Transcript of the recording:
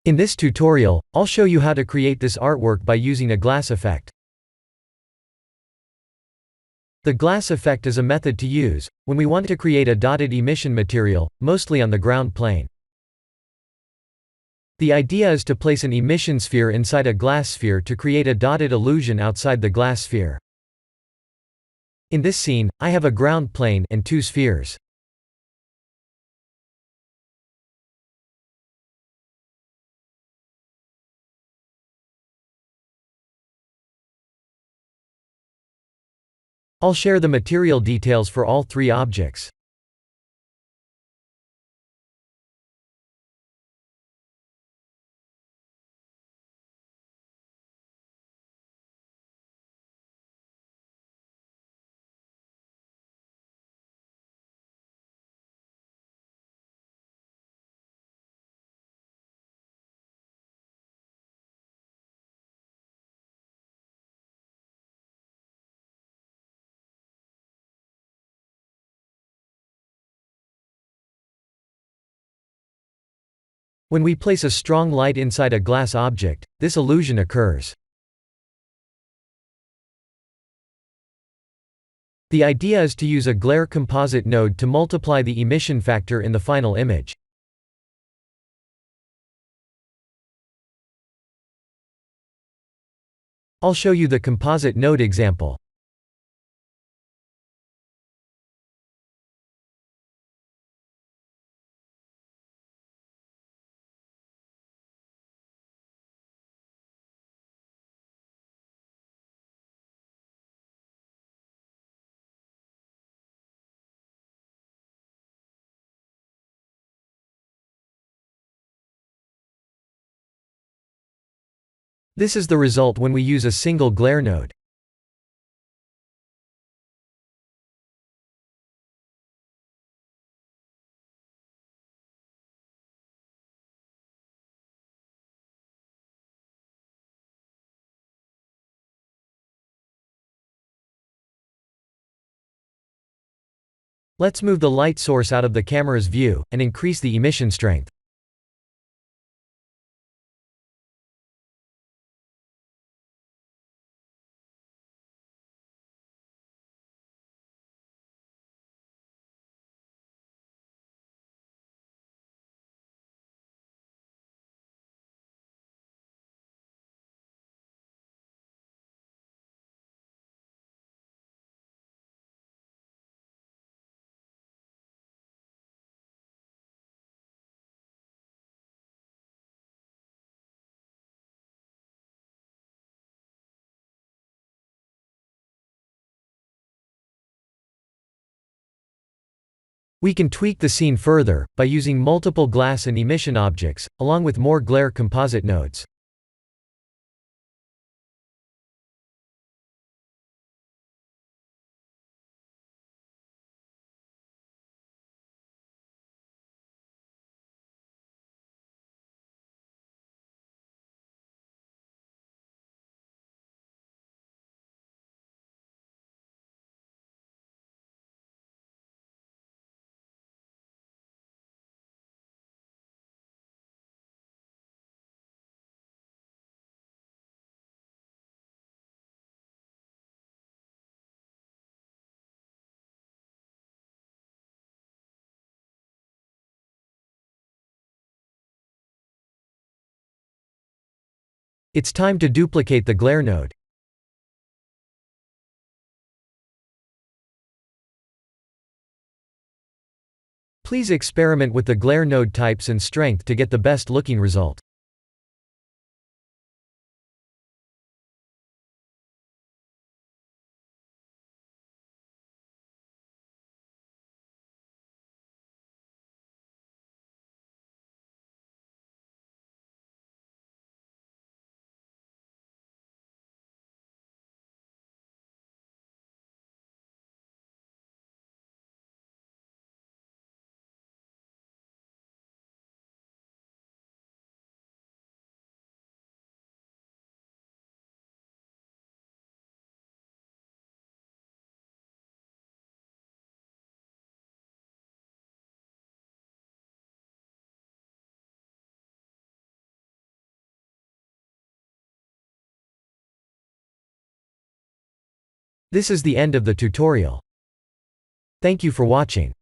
In this tutorial, I'll show you how to create this artwork by using a glass effect. The glass effect is a method to use when we want to create a dotted emission material, mostly on the ground plane. The idea is to place an emission sphere inside a glass sphere to create a dotted illusion outside the glass sphere. In this scene, I have a ground plane and two spheres. I'll share the material details for all three objects. When we place a strong light inside a glass object, this illusion occurs. The idea is to use a glare composite node to multiply the emission factor in the final image. I'll show you the composite node example. This is the result when we use a single glare node. Let's move the light source out of the camera's view, and increase the emission strength. We can tweak the scene further, by using multiple glass and emission objects, along with more glare composite nodes. It's time to duplicate the glare node. Please experiment with the glare node types and strength to get the best looking result. This is the end of the tutorial. Thank you for watching.